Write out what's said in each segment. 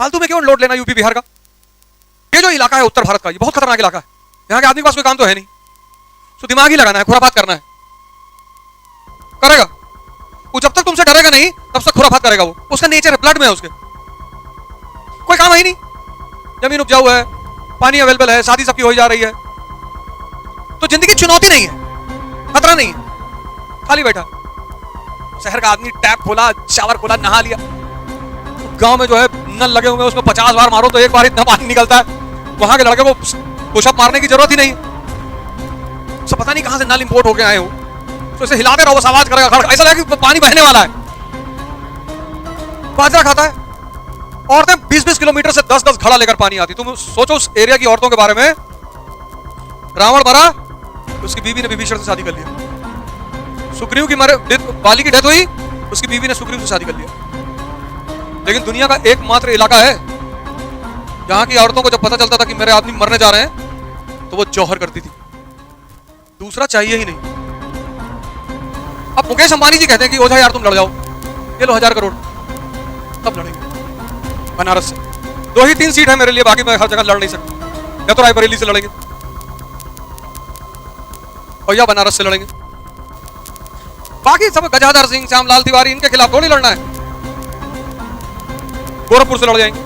फालतू में क्यों लोड लेना यूपी बिहार का। ये जो इलाका है उत्तर भारत का, ये बहुत खतरनाक इलाका है। यहाँ के आदमी के पास कोई काम तो है नहीं, तो दिमाग ही लगाना है, खुराफात करना है, करेगा वो। जब तक तुमसे डरेगा नहीं तब तक खुराफात करेगा वो। उसका नेचर है, ब्लड में है उसके। कोई काम है ही नहीं, जमीन उपजाऊ है, पानी अवेलेबल है, शादी सबकी हो जा रही है, तो जिंदगी चुनौती नहीं है, खतरा नहीं है, खाली बैठा। शहर का आदमी टैप खोला, शावर खोला, नहा लिया। गांव में जो है नल लगे हुए हैं, उसमें 50 बार मारो तो एक बार इतना पानी निकलता है। वहां के लड़के को पुशअप मारने की जरूरत ही नहीं है। सब पता नहीं कहां से नल इंपोर्ट होके आए हो, तो इसे हिलाते रहो, बस आवाज करेगा खड़, ऐसा लगे कि पानी बहने वाला है। बाजरा खाता है। औरतें 20-20 किलोमीटर से 10-10 घड़ा लेकर पानी आती। तुम सोचो उस एरिया की औरतों के बारे में। रावण मरा, उसकी बीवी ने विभीषण से शादी कर लिया। सुग्रीव की बाली की डेथ हुई, उसकी बीवी ने सुग्रीव से शादी कर लिया। लेकिन दुनिया का एकमात्र इलाका है जहां की औरतों को जब पता चलता था कि मेरे आदमी मरने जा रहे हैं तो वो जौहर करती थी, दूसरा चाहिए ही नहीं। अब मुकेश अंबानी जी कहते हैं कि ओझा यार तुम लड़ जाओ, ये लो 1000 करोड़, तब लड़ेंगे। बनारस से 2 ही 3 सीट है मेरे लिए, बाकी मैं हर जगह लड़ नहीं सकता। या तो रायबरेली से लड़ेंगे और या बनारस से लड़ेंगे। बाकी सब गजाधर सिंह, श्यामलाल तिवारी, इनके खिलाफ थोड़ी लड़ना है। गोरखपुर से लड़ जाएंगे।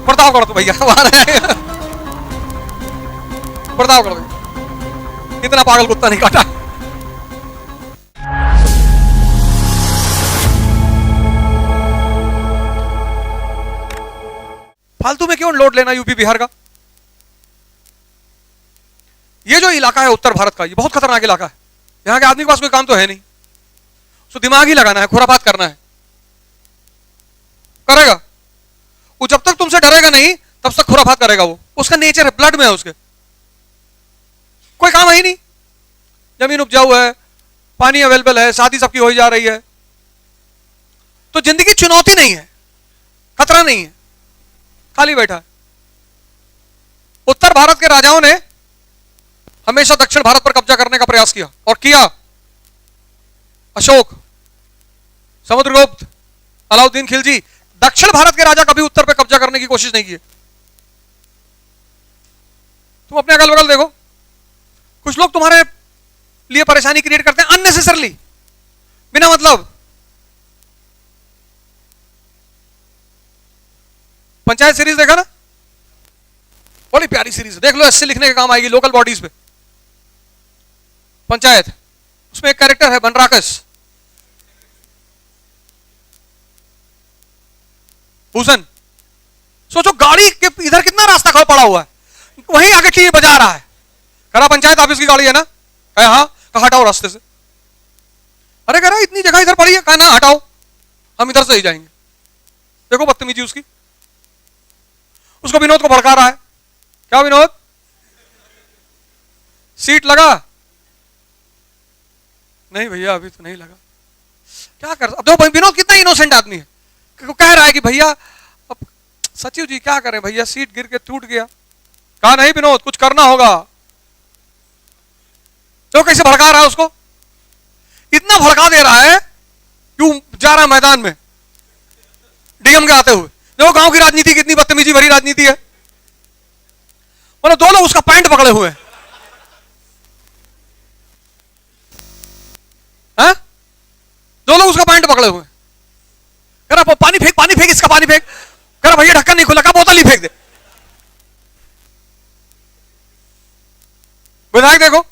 प्रताप करो तो भैया, प्रताप करो, इतना पागल कुत्ता नहीं काटा। फालतू में क्यों लोड लेना यूपी बिहार का। ये जो इलाका है उत्तर भारत का, ये बहुत खतरनाक इलाका है। यहाँ के आदमी के पास कोई काम तो है नहीं, तो दिमाग ही लगाना है, खुराफात करना है, करेगा वो। जब तक तुमसे डरेगा नहीं तब तक खुराफात करेगा वो। उसका नेचर है, ब्लड में है उसके। कोई काम है ही नहीं, जमीन उपजाऊ है, पानी अवेलेबल है, शादी सबकी हो जा रही है, तो जिंदगी चुनौती नहीं है, खतरा नहीं है, खाली बैठा है। उत्तर भारत के राजाओं ने हमेशा दक्षिण भारत पर कब्जा करने का प्रयास किया, और किया। अशोक, समुद्रगुप्त, अलाउद्दीन खिलजी, दक्षिण भारत के राजा कभी उत्तर पर कब्जा करने की कोशिश नहीं की। तुम अपने अगल बगल देखो, कुछ लोग तुम्हारे लिए परेशानी क्रिएट करते हैं अननेसेसरली, बिना मतलब। पंचायत सीरीज देखा ना, बड़ी प्यारी सीरीज, देख लो, ऐसे लिखने के काम आएगी लोकल बॉडीज पे। पंचायत, उसमें एक कैरेक्टर है बनराकस भूषण। सोचो गाड़ी के इधर कितना रास्ता खड़ा पड़ा हुआ है, वहीं आगे टी बजा रहा है। कहा पंचायत ऑफिस की गाड़ी है ना, कहा हाँ, कहा हटाओ रास्ते से। अरे कह रहा इतनी जगह इधर पड़ी है, कहा ना हटाओ, हम इधर से ही जाएंगे। देखो बदतमीजी उसकी। उसको विनोद को भड़का रहा है, क्या विनोद, सीट लगा? नहीं भैया अभी तो नहीं लगा। क्या कर, अब देखो विनोद कितना इनोसेंट आदमी है, कह रहा है कि भैया अब सचिव जी क्या करें भैया, सीट गिर के टूट गया। कहा नहीं विनोद, कुछ करना होगा। तो कैसे भड़का रहा है उसको, इतना भड़का दे रहा है, क्यों जा रहा मैदान में डीएम के आते हुए। देखो गांव की राजनीति कितनी बदतमीजी भरी राजनीति है। मतलब 2 लोग उसका पैंट पकड़े हुए हैं, हैं? 2 लोग उसका पैंट पकड़े हुए हैं। कह रहा पानी फेंक, पानी फेंक, इसका पानी फेंक। कह रहा भैया ढक्कन नहीं खुला, का बोतल ही फेंक दे। विधायक देखो,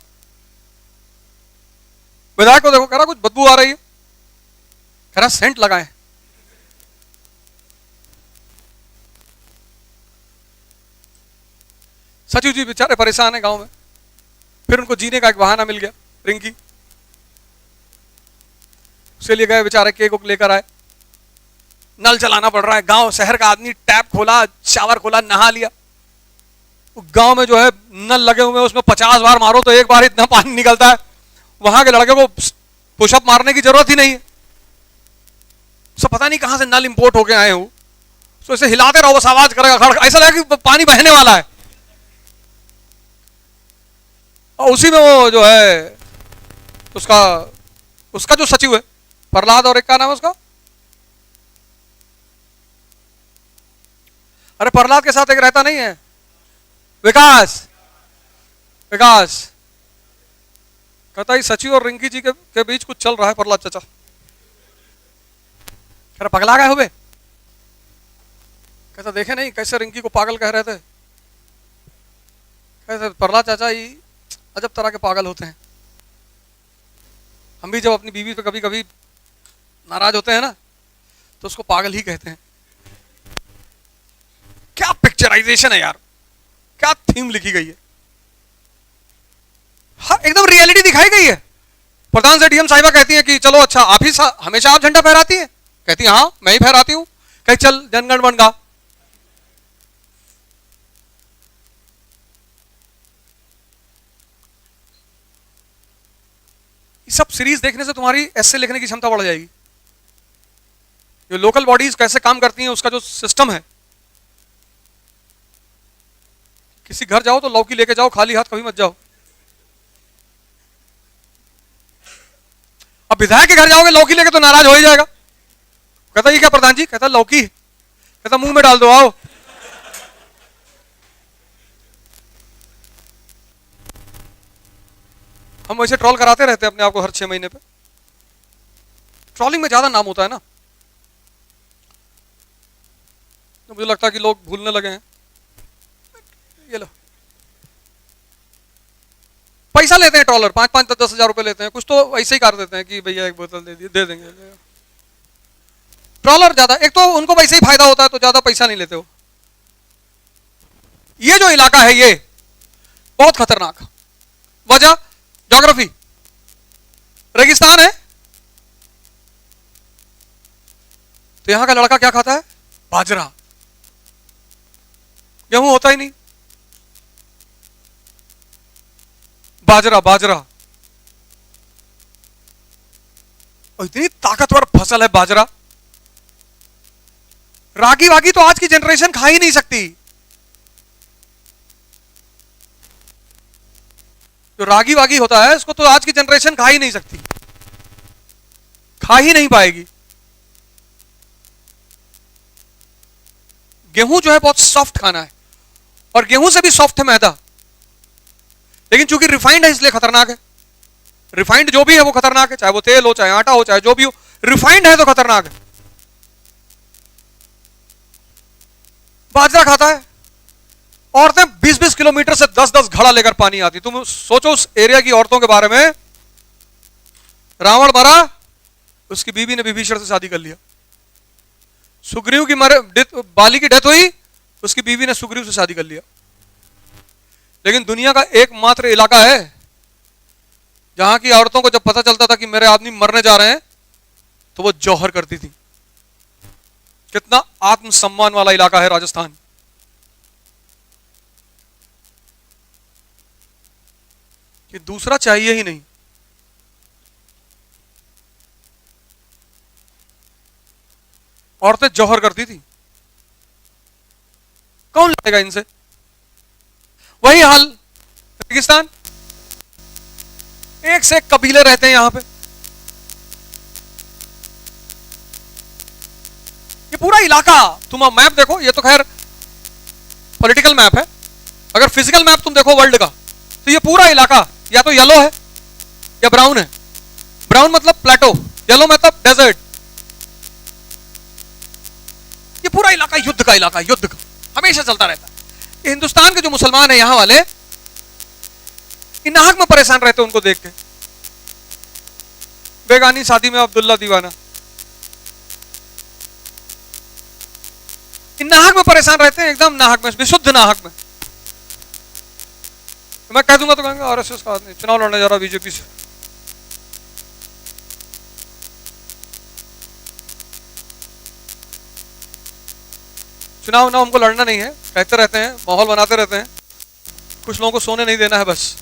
विधायक को देखो, कह रहा कुछ बदबू आ रही है, कह रहा सेंट लगाए। सचिव जी बेचारे परेशान है गांव में, फिर उनको जीने का एक बहाना मिल गया, रिंकी उसके लिए गए बेचारे, केक को लेकर आए। नल चलाना पड़ रहा है, गांव शहर का आदमी टैप खोला, शावर खोला, नहा लिया। गांव में जो है नल लगे हुए हैं, उसमें 50 बार मारो तो एक बार इतना पानी निकलता है। वहां के लड़के को पुशअप मारने की जरूरत ही नहीं है। सब पता नहीं कहां से नल इंपोर्ट होके आए हो, तो इसे हिलाते रहो, बस आवाज करेगा खड़, ऐसा लगे कि पानी बहने वाला है। और उसी में वो जो है उसका जो सचिव है प्रहलाद, और एक का नाम है उसका अरे प्रहलाद के साथ एक रहता नहीं है, विकास। विकास कहता है सची और रिंकी जी के बीच कुछ चल रहा है प्रहलाद चाचा। कह रहा पगला गए हो बे। कहता देखे नहीं कैसे रिंकी को पागल कह रहे थे। कहते प्रहलाद चाचा ही अजब तरह के पागल होते हैं। हम भी जब अपनी बीवी पे कभी कभी नाराज होते हैं ना तो उसको पागल ही कहते हैं। क्या पिक्चराइजेशन है यार, क्या थीम लिखी गई है। हाँ एकदम रियलिटी दिखाई गई है। प्रधान से डीएम साहिबा कहती है कि चलो अच्छा आप ही हमेशा आप झंडा फहराती हैं। कहती है हाँ मैं ही फहराती हूं। कहीं चल जनगण मन गा। सब सीरीज देखने से तुम्हारी ऐसे लिखने की क्षमता बढ़ जाएगी। ये लोकल बॉडीज कैसे काम करती हैं उसका जो सिस्टम है। किसी घर जाओ तो लौकी लेके जाओ, खाली हाथ कभी मत जाओ। अब विधायक के घर जाओगे लौकी लेके तो नाराज हो ही जाएगा। कहता ये क्या प्रधान जी? कहता लौकी। कहता मुंह में डाल दो आओ। हम वैसे ट्रोल कराते रहते हैं अपने आप को हर 6 महीने पे। ट्रोलिंग में ज्यादा नाम होता है ना, तो मुझे लगता है कि लोग भूलने लगे हैं। ये लो पैसा लेते हैं ट्रॉलर, 5-5 10 हजार रुपए लेते हैं। कुछ तो ऐसे ही कर देते हैं कि भैया एक बोतल दे देंगे। ट्रॉलर ज्यादा, एक तो उनको वैसे ही फायदा होता है तो ज्यादा पैसा नहीं लेते हो। ये जो इलाका है ये बहुत खतरनाक। वजह ज्योग्राफी, रेगिस्तान है। तो यहां का लड़का क्या खाता है? बाजरा। गेहूं होता ही नहीं। बाजरा बाजरा और इतनी ताकतवर फसल है बाजरा। रागी वागी तो आज की जनरेशन खा ही नहीं सकती। जो रागी वागी होता है इसको तो आज की जनरेशन खा ही नहीं सकती, खा ही नहीं पाएगी। गेहूं जो है बहुत सॉफ्ट खाना है और गेहूं से भी सॉफ्ट है मैदा, लेकिन चूंकि रिफाइंड है इसलिए खतरनाक है। रिफाइंड जो भी है वो खतरनाक है, चाहे वो तेल हो चाहे आटा हो चाहे जो भी हो, रिफाइंड है तो खतरनाक है। बाजरा खाता है। औरतें 20-20 किलोमीटर से 10-10 घड़ा लेकर पानी आती। तुम सोचो उस एरिया की औरतों के बारे में। रावण मरा, उसकी बीवी ने विभीषण से शादी कर लिया। सुग्रीव की बाली की डेथ हुई, उसकी बीवी ने सुग्रीव से शादी कर लिया। लेकिन दुनिया का एकमात्र इलाका है जहां की औरतों को जब पता चलता था कि मेरे आदमी मरने जा रहे हैं तो वो जौहर करती थी। कितना आत्मसम्मान वाला इलाका है राजस्थान। कि दूसरा चाहिए ही नहीं। औरतें जौहर करती थी। कौन लड़ेगा इनसे? वही हाल रेगिस्तान, एक से एक कबीले रहते हैं यहां पे। ये पूरा इलाका, तुम मैप देखो, ये तो खैर पॉलिटिकल मैप है। अगर फिजिकल मैप तुम देखो वर्ल्ड का तो ये पूरा इलाका या तो येलो है या ब्राउन है। ब्राउन मतलब प्लेटो, येलो मतलब डेजर्ट। ये पूरा इलाका युद्ध का इलाका, युद्ध का हमेशा चलता रहता है। हिंदुस्तान के जो मुसलमान हैं यहां वाले, इन नाहक में परेशान रहते हैं उनको देख के। बेगानी शादी में अब्दुल्ला दीवाना, इन नाहक में परेशान रहते हैं, एकदम नाहक में, विशुद्ध नाहक में। तो मैं कह दूंगा तो कहेंगे आरएसएस का आदमी चुनाव लड़ने जा रहा बीजेपी से। चुनाव ना हमको लड़ना नहीं है, कहते रहते हैं, माहौल बनाते रहते हैं, कुछ लोगों को सोने नहीं देना है बस।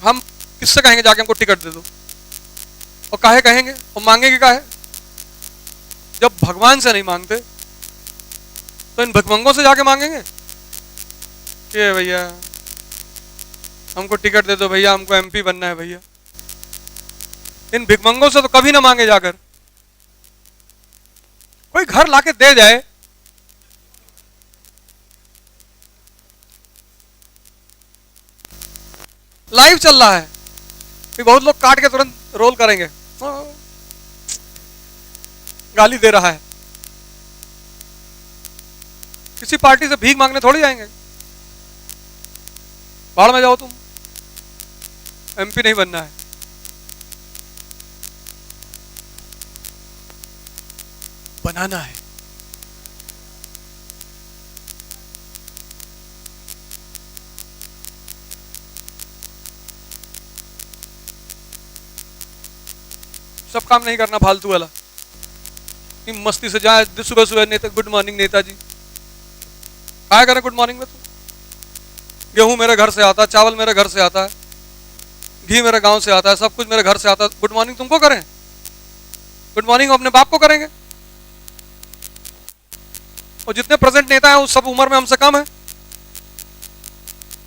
हम किससे कहेंगे जाके हमको टिकट दे दो? और काहे कहेंगे और मांगेंगे काहे? जब भगवान से नहीं मांगते तो इन भिखमंगों से जाके मांगेंगे कि भैया हमको टिकट दे दो, भैया हमको एमपी बनना है भैया। इन भिखमंगों से तो कभी ना मांगे जाकर। कोई घर लाके दे जाए लाइव चल रहा है कि बहुत लोग काट के तुरंत रोल करेंगे, गाली दे रहा है। किसी पार्टी से भीख मांगने थोड़ी जाएंगे, बाढ़ में जाओ तुम, एमपी नहीं बनना है। बनाना है। सब काम नहीं करना फालतू वाला, मस्ती से जाए सुबह सुबह नेता गुड मॉर्निंग नेताजी, क्या करें गुड मॉर्निंग में? तो गेहूं मेरे घर से आता है, चावल मेरे घर से आता है, घी मेरे गांव से आता है, सब कुछ मेरे घर से आता है, गुड मॉर्निंग तुमको करें? गुड मॉर्निंग अपने बाप को करेंगे। और जितने प्रेजेंट नेता हैं वो सब उम्र में हमसे कम है,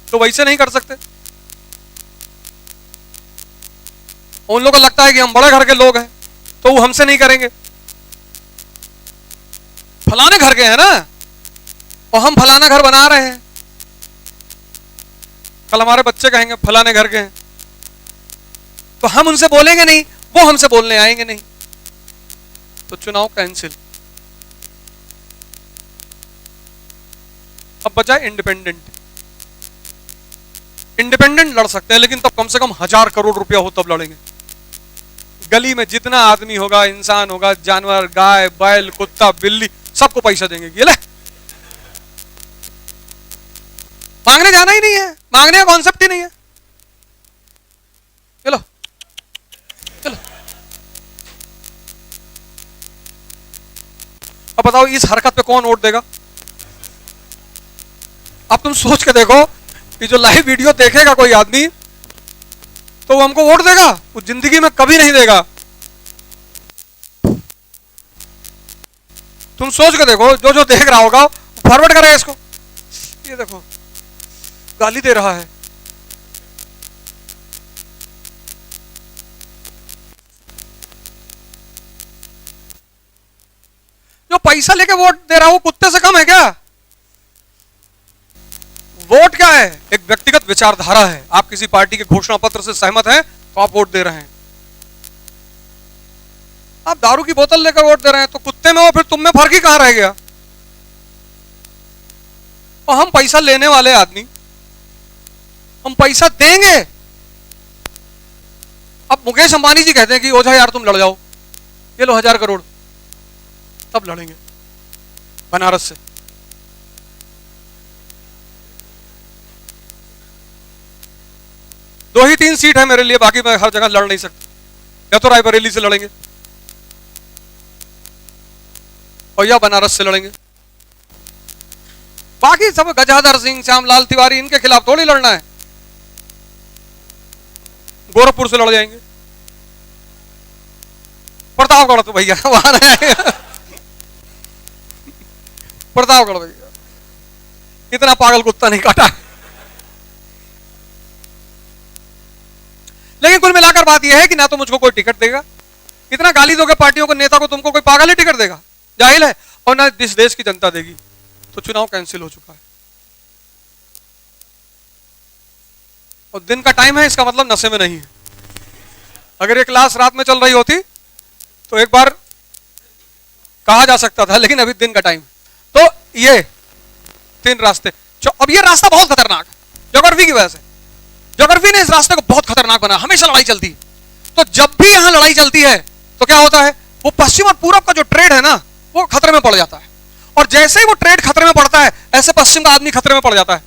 तो वैसे नहीं कर सकते। उन लोगों को लगता है कि हम बड़े घर के लोग हैं तो वो हमसे नहीं करेंगे। फलाने घर के हैं ना, और हम फलाना घर बना रहे हैं, कल हमारे बच्चे कहेंगे फलाने घर के हैं, तो हम उनसे बोलेंगे नहीं, वो हमसे बोलने आएंगे नहीं, तो चुनाव कैंसिल। अब बचा इंडिपेंडेंट। इंडिपेंडेंट लड़ सकते हैं, लेकिन तब कम से कम 1000 करोड़ रुपया हो तब लड़ेंगे। गली में जितना आदमी होगा, इंसान होगा, जानवर, गाय, बैल, कुत्ता, बिल्ली, सबको पैसा देंगे। ये ले, मांगने जाना ही नहीं है, मांगने का कॉन्सेप्ट ही नहीं है। चलो चलो, अब बताओ इस हरकत पे कौन वोट देगा? अब तुम सोच के देखो कि जो लाइव वीडियो देखेगा कोई आदमी, तो वो हमको वोट देगा? वो जिंदगी में कभी नहीं देगा। तुम सोच के देखो, जो जो देख रहा होगा फॉरवर्ड करेगा इसको, ये देखो गाली दे रहा है। जो पैसा लेके वोट दे रहा है वो कुत्ते से कम है क्या? वोट क्या है? एक व्यक्तिगत विचारधारा है। आप किसी पार्टी के घोषणा पत्र से सहमत हैं तो आप वोट दे रहे हैं। आप दारू की बोतल लेकर वोट दे रहे हैं तो कुत्ते में हो, फिर तुम में फर्क ही कहां रह गया? और हम पैसा लेने वाले आदमी, हम पैसा देंगे। अब मुकेश अंबानी जी कहते हैं कि ओझा यार तुम लड़ जाओ, ये लो 1000 करोड़, तब लड़ेंगे बनारस से। दो ही 3 सीट है मेरे लिए, बाकी मैं हर जगह लड़ नहीं सकता। या तो रायबरेली से लड़ेंगे और या बनारस से लड़ेंगे। बाकी सब गजाधर सिंह, श्यामलाल तिवारी, इनके खिलाफ थोड़ी लड़ना है। गोरखपुर से लड़ जाएंगे, प्रतापगढ़ तो भैया वहां रहे प्रतापगढ़ भैया इतना पागल कुत्ता नहीं काटा। लेकिन कुल मिलाकर बात यह है कि ना तो मुझको कोई टिकट देगा, इतना गाली दोगे पार्टियों को, नेता को, तुमको कोई पागल ही टिकट देगा, जाहिल है, और ना इस देश की जनता देगी। तो चुनाव कैंसिल हो चुका है। और दिन का टाइम है, इसका मतलब नशे में नहीं है। अगर ये क्लास रात में चल रही होती तो एक बार कहा जा सकता था, लेकिन अभी दिन का टाइम। तो ये 3 रास्ते। अब ये रास्ता बहुत खतरनाक है ज्योग्राफी की वजह से। ज्योग्राफी ने इस रास्ते को बहुत खतरनाक बना। हमेशा लड़ाई चलती है, तो जब भी यहां लड़ाई चलती है तो क्या होता है, वो पश्चिम और पूरब का जो ट्रेड है ना, वो खतरे में पड़ जाता है। और जैसे ही वो ट्रेड खतरे में पड़ता है, ऐसे पश्चिम का आदमी खतरे में पड़ जाता है।